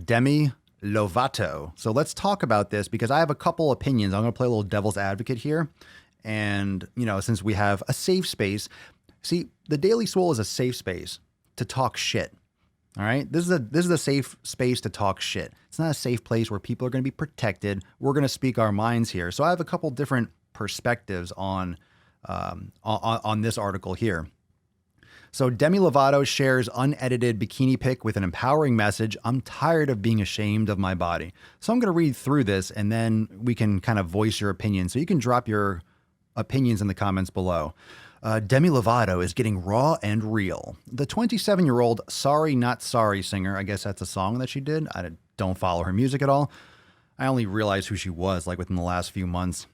Demi Lovato. So let's talk about this because I have a couple opinions. I'm going to play a little devil's advocate here. And, since we have a safe space, see, the Daily Swole is a safe space to talk shit. All right. This is a safe space to talk shit. It's not a safe place where people are going to be protected. We're going to speak our minds here. So I have a couple different perspectives on this article here. So Demi Lovato shares unedited bikini pic with an empowering message. I'm tired of being ashamed of my body. So I'm going to read through this and then we can kind of voice your opinion. So you can drop your opinions in the comments below. Demi Lovato is getting raw and real. The 27-year-old Sorry Not Sorry singer, I guess that's a song that she did. I don't follow her music at all. I only realized who she was like within the last few months.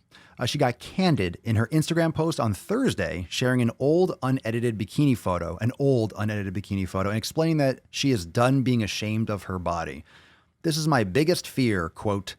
She got candid in her Instagram post on Thursday, sharing an old unedited bikini photo, and explaining that she is done being ashamed of her body. This is my biggest fear, quote,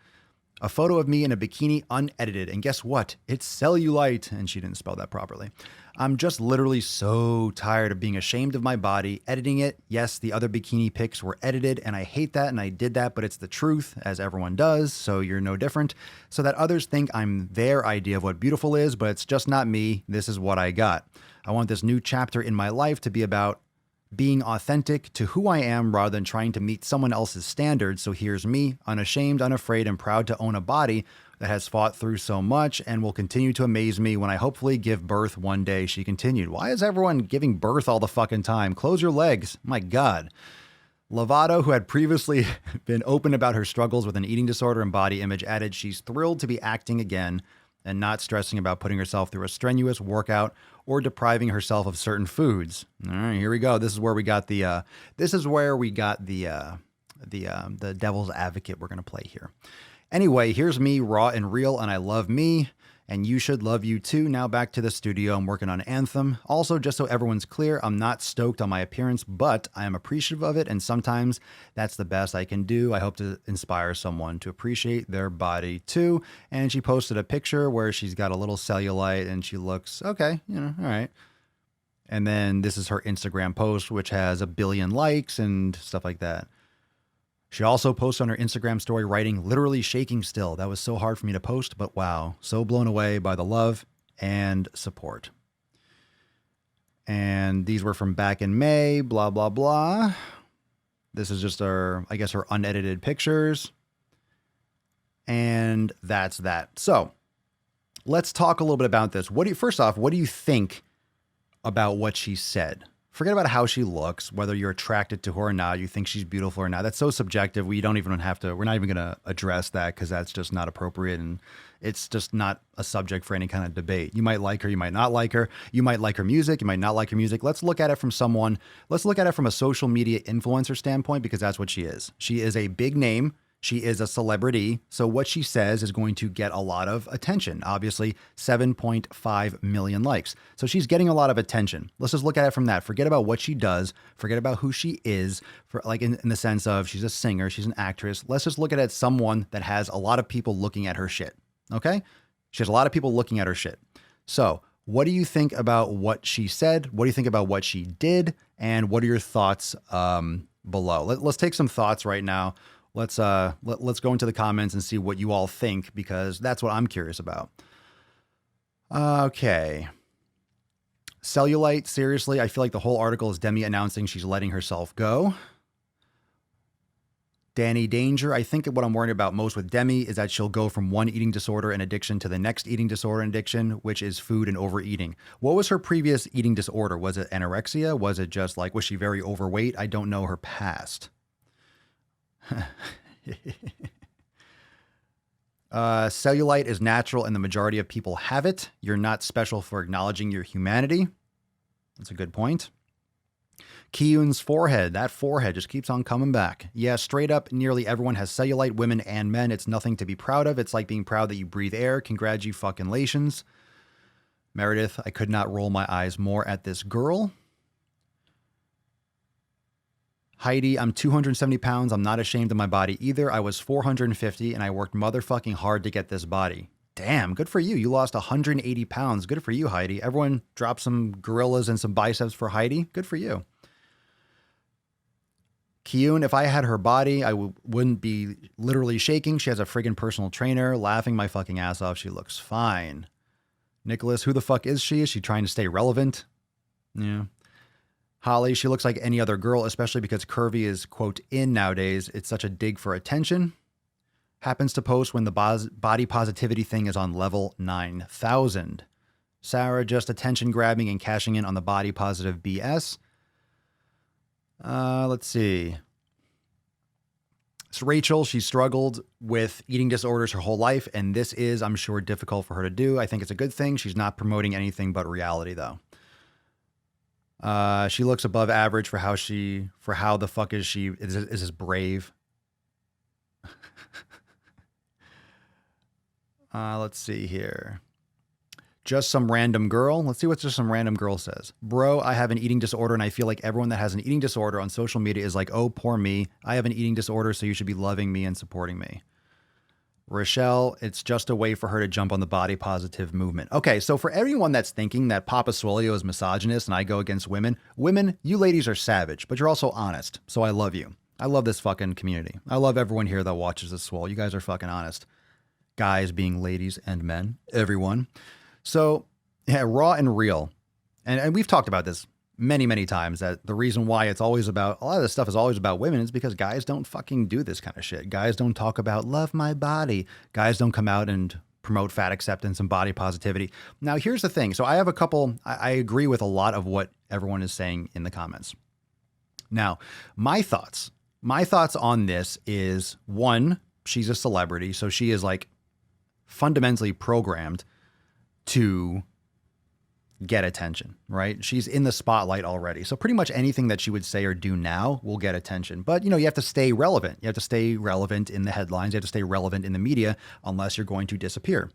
a photo of me in a bikini unedited. And guess what? It's cellulite. And she didn't spell that properly. I'm just literally so tired of being ashamed of my body, editing it. Yes, the other bikini pics were edited and I hate that and I did that, but it's the truth as everyone does. So you're no different. So that others think I'm their idea of what beautiful is, but it's just not me. This is what I got. I want this new chapter in my life to be about being authentic to who I am rather than trying to meet someone else's standards. So here's me, unashamed, unafraid, and proud to own a body that has fought through so much and will continue to amaze me when I hopefully give birth one day, she continued. Why is everyone giving birth all the fucking time? Close your legs. My God. Lovato, who had previously been open about her struggles with an eating disorder and body image, added she's thrilled to be acting again and not stressing about putting herself through a strenuous workout or depriving herself of certain foods. All right, here we go. This is where we got the devil's advocate we're going to play here. Anyway, here's me, raw and real, and I love me, and you should love you too. Now back to the studio. I'm working on Anthem. Also, just so everyone's clear, I'm not stoked on my appearance, but I am appreciative of it, and sometimes that's the best I can do. I hope to inspire someone to appreciate their body too. And she posted a picture where she's got a little cellulite, and she looks okay, all right. And then this is her Instagram post, which has 1 billion likes and stuff like that. She also posted on her Instagram story writing, literally shaking still. That was so hard for me to post, but wow, so blown away by the love and support. And these were from back in May, blah, blah, blah. This is just her unedited pictures. And that's that. So let's talk a little bit about this. First off, what do you think about what she said? Forget about how she looks, whether you're attracted to her or not, you think she's beautiful or not. That's so subjective. We're not even going to address that because that's just not appropriate. And it's just not a subject for any kind of debate. You might like her. You might not like her. You might like her music. You might not like her music. Let's look at it from a social media influencer standpoint, because that's what she is. She is a big name. She is a celebrity. So what she says is going to get a lot of attention. Obviously, 7.5 million likes. So she's getting a lot of attention. Let's just look at it from that. Forget about what she does. Forget about who she is, in the sense of she's a singer, she's an actress. Let's just look at it as someone that has a lot of people looking at her shit. Okay? She has a lot of people looking at her shit. So what do you think about what she said? What do you think about what she did? And what are your thoughts below? Let's take some thoughts right now. Let's go into the comments and see what you all think, because that's what I'm curious about. Okay. Cellulite, seriously, I feel like the whole article is Demi announcing she's letting herself go. Danny Danger, I think what I'm worried about most with Demi is that she'll go from one eating disorder and addiction to the next eating disorder and addiction, which is food and overeating. What was her previous eating disorder? Was it anorexia? Was it just was she very overweight? I don't know her past. Cellulite is natural and the majority of people have it. You're not special for acknowledging your humanity. That's a good point. Kiyun's forehead. That forehead just keeps on coming back. Yeah, straight up, nearly everyone has cellulite, women and men. It's nothing to be proud of. It's like being proud that you breathe air. Congratulations. Meredith, I could not roll my eyes more at this girl. Heidi, I'm 270 pounds. I'm not ashamed of my body either. I was 450 and I worked motherfucking hard to get this body. Damn, good for you. You lost 180 pounds. Good for you, Heidi. Everyone drop some gorillas and some biceps for Heidi. Good for you. Kyun, if I had her body, I wouldn't be literally shaking. She has a friggin' personal trainer, laughing my fucking ass off. She looks fine. Nicholas, who the fuck is she? Is she trying to stay relevant? Yeah. Holly, she looks like any other girl, especially because curvy is, quote, in nowadays. It's such a dig for attention. Happens to post when the body positivity thing is on level 9,000. Sarah, just attention grabbing and cashing in on the body positive BS. Let's see. So Rachel, she struggled with eating disorders her whole life, and this is, I'm sure, difficult for her to do. I think it's a good thing. She's not promoting anything but reality, though. She looks above average for how the fuck is she? Is this brave? Let's see here. Just some random girl. Let's see what just some random girl says. Bro, I have an eating disorder and I feel like everyone that has an eating disorder on social media is like, oh, poor me. I have an eating disorder, so you should be loving me and supporting me. Rochelle, it's just a way for her to jump on the body positive movement. Okay, so for everyone that's thinking that Papa Swole is misogynist and I go against women, you ladies are savage, but you're also honest. So I love you. I love this fucking community. I love everyone here that watches this Swole. You guys are fucking honest. Guys being ladies and men, everyone. So, yeah, raw and real. And we've talked about this many, many times, that the reason why it's always about, a lot of this stuff is always about women is because guys don't fucking do this kind of shit. Guys don't talk about love my body. Guys don't come out and promote fat acceptance and body positivity. Now, here's the thing. So I have I agree with a lot of what everyone is saying in the comments. Now, my thoughts on this is, one, she's a celebrity. So she is like fundamentally programmed to get attention, right? She's in the spotlight already. So pretty much anything that she would say or do now will get attention. But, you have to stay relevant. You have to stay relevant in the headlines. You have to stay relevant in the media unless you're going to disappear.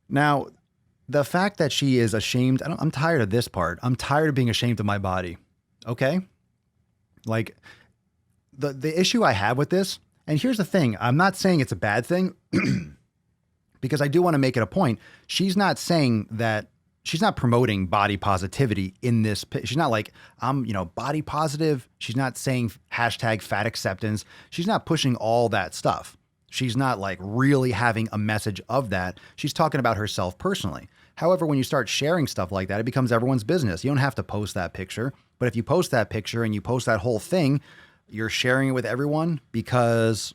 Now, the fact that she is ashamed, I'm tired of this part. I'm tired of being ashamed of my body. Okay? Like, the issue I have with this, and here's the thing, I'm not saying it's a bad thing, because I do want to make it a point. She's not saying that, she's not promoting body positivity in this. She's not like, I'm, body positive. She's not saying hashtag fat acceptance. She's not pushing all that stuff. She's not like really having a message of that. She's talking about herself personally. However, when you start sharing stuff like that, it becomes everyone's business. You don't have to post that picture. But if you post that picture and you post that whole thing, you're sharing it with everyone because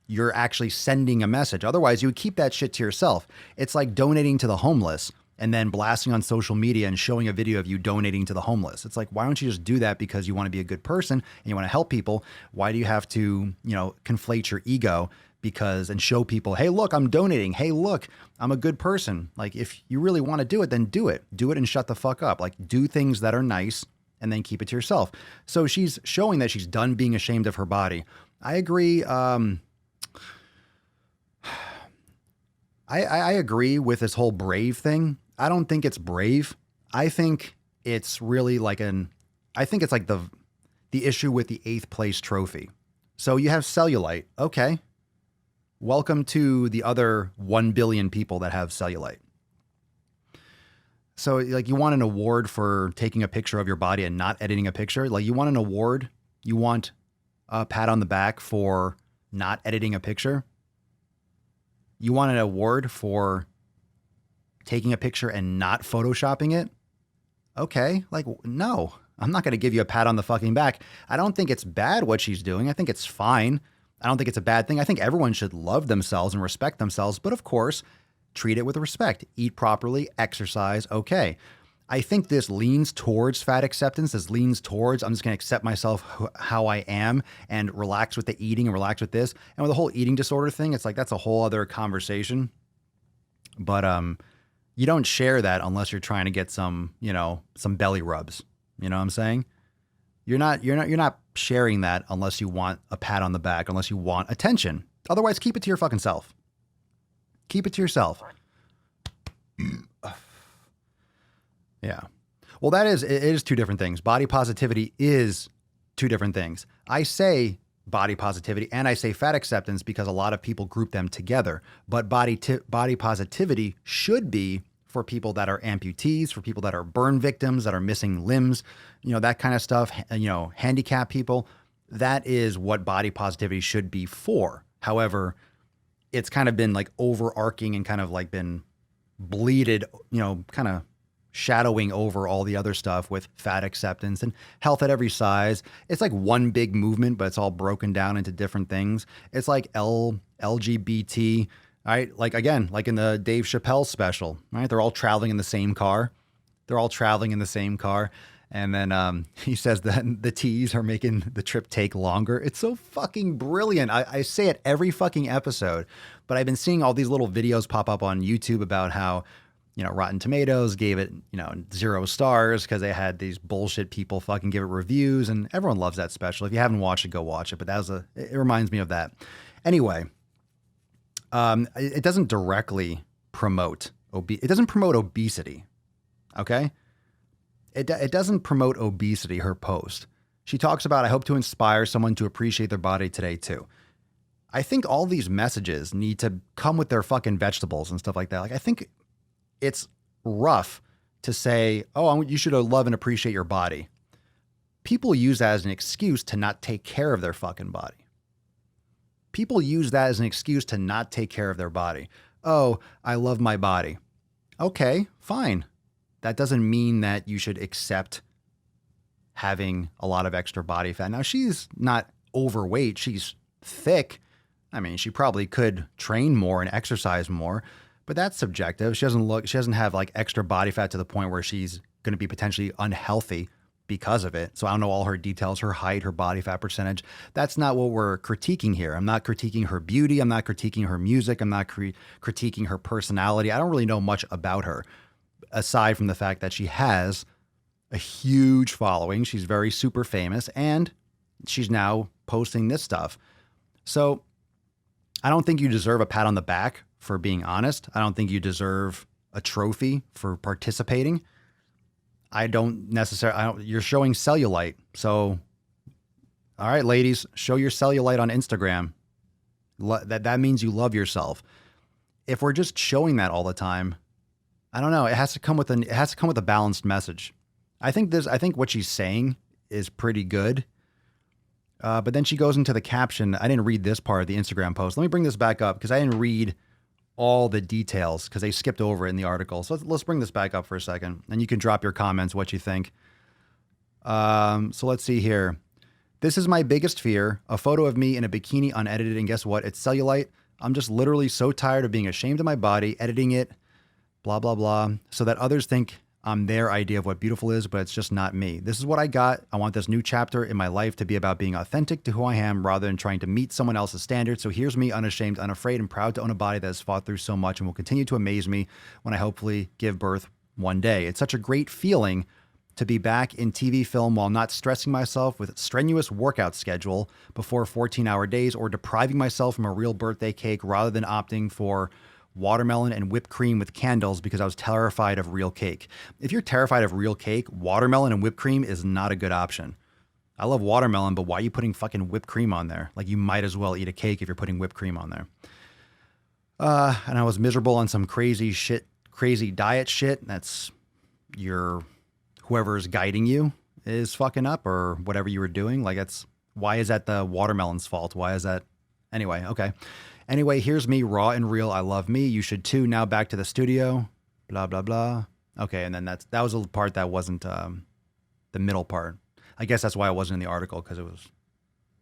you're actually sending a message. Otherwise, you would keep that shit to yourself. It's like donating to the homeless and then blasting on social media and showing a video of you donating to the homeless. It's like, why don't you just do that because you want to be a good person and you want to help people? Why do you have to, conflate your ego and show people, hey, look, I'm donating. Hey, look, I'm a good person. Like, if you really want to do it, then do it. Do it and shut the fuck up. Like, do things that are nice and then keep it to yourself. So she's showing that she's done being ashamed of her body. I agree. I agree with this whole brave thing. I don't think it's brave. I think it's really like I think it's like the issue with the 8th place trophy. So you have Cellulite. Okay. Welcome to the other 1 billion people that have Cellulite. So like, you want an award for taking a picture of your body and not editing a picture? Like, you want an award? You want a pat on the back for not editing a picture? You want an award for taking a picture and not photoshopping it? Okay. Like, no, I'm not going to give you a pat on the fucking back. I don't think it's bad what she's doing. I think it's fine. I don't think it's a bad thing. I think everyone should love themselves and respect themselves. But of course, treat it with respect. Eat properly, exercise. Okay. I think this leans towards fat acceptance. This leans towards, I'm just going to accept myself how I am and relax with the eating and relax with this. And with the whole eating disorder thing, it's like, that's a whole other conversation. But you don't share that unless you're trying to get some belly rubs. You know what I'm saying? You're not sharing that unless you want a pat on the back, unless you want attention. Otherwise, keep it to your fucking self. Keep it to yourself. Yeah. Well, it is two different things. Body positivity is two different things. I say body positivity and I say fat acceptance because a lot of people group them together. But body positivity should be for people that are amputees, for people that are burn victims, that are missing limbs, that kind of stuff, handicapped people. that is what body positivity should be for. However, it's kind of been like overarching and kind of like been bleeded, kind of shadowing over all the other stuff with fat acceptance and health at every size. It's like one big movement, but it's all broken down into different things. It's like LGBT, right? Like again, like in the Dave Chappelle special, right? They're all traveling in the same car. And then he says that the T's are making the trip take longer. It's so fucking brilliant. I say it every fucking episode, but I've been seeing all these little videos pop up on YouTube about how, Rotten Tomatoes gave it, 0 stars because they had these bullshit people fucking give it reviews, and everyone loves that special. If you haven't watched it, go watch it. But it reminds me of that. Anyway, it doesn't directly promote it doesn't promote obesity. Okay. It doesn't promote obesity, her post. She talks about, I hope to inspire someone to appreciate their body today too. I think all these messages need to come with their fucking vegetables and stuff like that. Like, I think it's rough to say, oh, you should love and appreciate your body. People use that as an excuse to not take care of their fucking body. People use that as an excuse to not take care of their body. Oh, I love my body. Okay, fine. That doesn't mean that you should accept having a lot of extra body fat. Now, she's not overweight. She's thick. I mean, she probably could train more and exercise more, but that's subjective. She doesn't have like extra body fat to the point where she's going to be potentially unhealthy because of it. So I don't know all her details, her height, her body fat percentage. That's not what we're critiquing here. I'm not critiquing her beauty. I'm not critiquing her music. I'm not critiquing her personality. I don't really know much about her, aside from the fact that she has a huge following. She's very super famous, and she's now posting this stuff. So I don't think you deserve a pat on the back for being honest. I don't think you deserve a trophy for participating. You're showing cellulite. So, all right, ladies, show your cellulite on Instagram. That means you love yourself. If we're just showing that all the time, I don't know. It has to come with a balanced message. I think what she's saying is pretty good. But then she goes into the caption. I didn't read this part of the Instagram post. Let me bring this back up because I didn't read all the details because they skipped over it in the article. So let's bring this back up for a second, and you can drop your comments, what you think. So let's see here. This is my biggest fear. A photo of me in a bikini unedited, and guess what? It's cellulite. I'm just literally so tired of being ashamed of my body, editing it, blah, blah, blah, so that others think I'm their idea of what beautiful is, but it's just not me. This is what I got. I want this new chapter in my life to be about being authentic to who I am rather than trying to meet someone else's standards. So here's me, unashamed, unafraid, and proud to own a body that has fought through so much and will continue to amaze me when I hopefully give birth one day. It's such a great feeling to be back in TV film while not stressing myself with a strenuous workout schedule before 14-hour days or depriving myself from a real birthday cake rather than opting for watermelon and whipped cream with candles because I was terrified of real cake. If you're terrified of real cake, watermelon and whipped cream is not a good option. I love watermelon, but why are you putting fucking whipped cream on there? Like, you might as well eat a cake if you're putting whipped cream on there. And I was miserable on some crazy diet shit. That's whoever's guiding you is fucking up or whatever you were doing. Like, why is that the watermelon's fault? Why is that? Anyway, okay. Anyway, here's me, raw and real. I love me. You should too. Now back to the studio. Blah, blah, blah. Okay, and then that was a part that wasn't the middle part. I guess that's why it wasn't in the article, because it was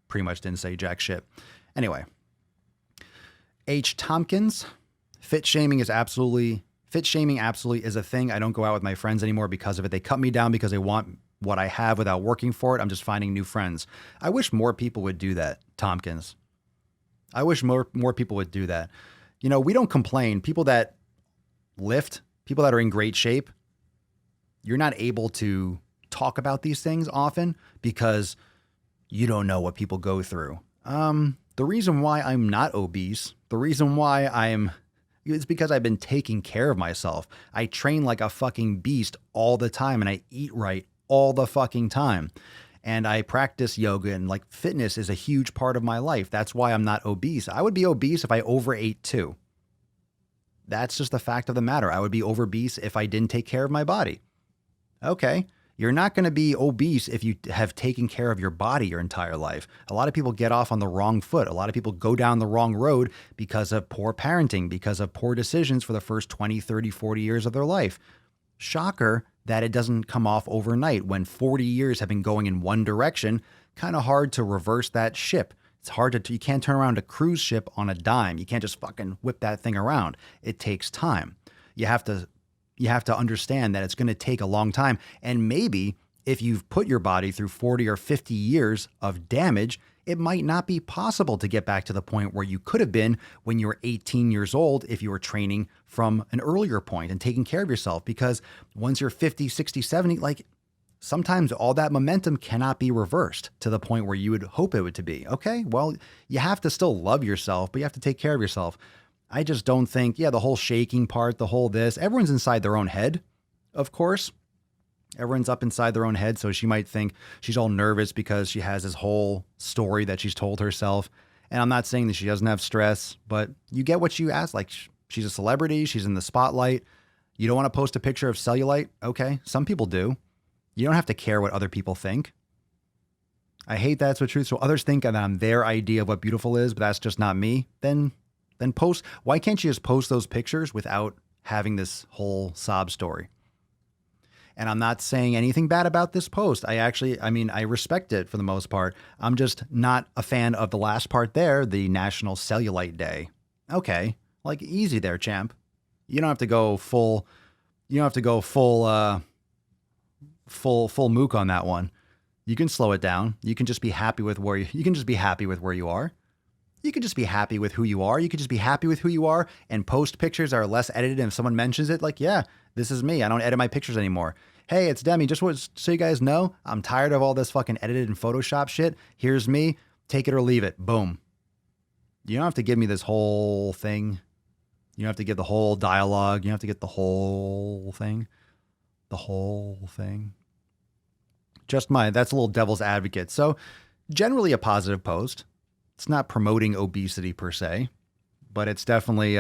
pretty much didn't say jack shit. Anyway. H. Tompkins. Fit shaming absolutely is a thing. I don't go out with my friends anymore because of it. They cut me down because they want what I have without working for it. I'm just finding new friends. I wish more people would do that, Tompkins. I wish more people would do that. We don't complain. People that lift, people that are in great shape, you're not able to talk about these things often because you don't know what people go through. The reason why I'm not obese, the reason why it's because I've been taking care of myself. I train like a fucking beast all the time and I eat right all the fucking time. And I practice yoga, and like fitness is a huge part of my life. That's why I'm not obese. I would be obese if I overate too. That's just the fact of the matter. I would be obese if I didn't take care of my body. Okay. You're not going to be obese if you have taken care of your body your entire life. A lot of people get off on the wrong foot. A lot of people go down the wrong road because of poor parenting, because of poor decisions for the first 20, 30, 40 years of their life. Shocker that it doesn't come off overnight when 40 years have been going in one direction. Kind of hard to reverse that ship. It's hard to, you can't turn around a cruise ship on a dime. You can't just fucking whip that thing around. It takes time. You have to understand that it's going to take a long time. And maybe if you've put your body through 40 or 50 years of damage, it might not be possible to get back to the point where you could have been when you were 18 years old if you were training from an earlier point and taking care of yourself. Because once you're 50, 60, 70, like sometimes all that momentum cannot be reversed to the point where you would hope it would to be. Okay, well, you have to still love yourself, but you have to take care of yourself. I just don't think, the whole shaking part, the whole this, everyone's inside their own head, of course. Everyone's up inside their own head, so she might think she's all nervous because she has this whole story that she's told herself. And I'm not saying that she doesn't have stress, but you get what you ask. Like, she's a celebrity, she's in the spotlight. You don't want to post a picture of cellulite? Okay, some people do. You don't have to care what other people think. I hate that's the truth. So others think that I'm their idea of what beautiful is, but that's just not me. Then post. Why can't you just post those pictures without having this whole sob story? And I'm not saying anything bad about this post. I respect it for the most part. I'm just not a fan of the last part there, the National Cellulite Day. Okay, like easy there, champ. You don't have to go full mook on that one. You can slow it down. You can just be happy with where you can just be happy with where you are. You can just be happy with who you are. You can just be happy with who you are and post pictures that are less edited. And if someone mentions it, like, yeah, this is me. I don't edit my pictures anymore. Hey, it's Demi. Just so you guys know, I'm tired of all this fucking edited and Photoshop shit. Here's me. Take it or leave it. Boom. You don't have to give me this whole thing. You don't have to give the whole dialogue. You don't have to get the whole thing. The whole thing. That's a little devil's advocate. So generally a positive post. It's not promoting obesity per se, but it's definitely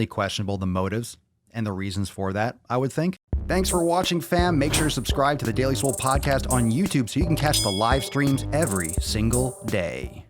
questionable, the motives and the reasons for that, I would think. Thanks for watching, fam. Make sure to subscribe to the Daily Swole podcast on YouTube so you can catch the live streams every single day.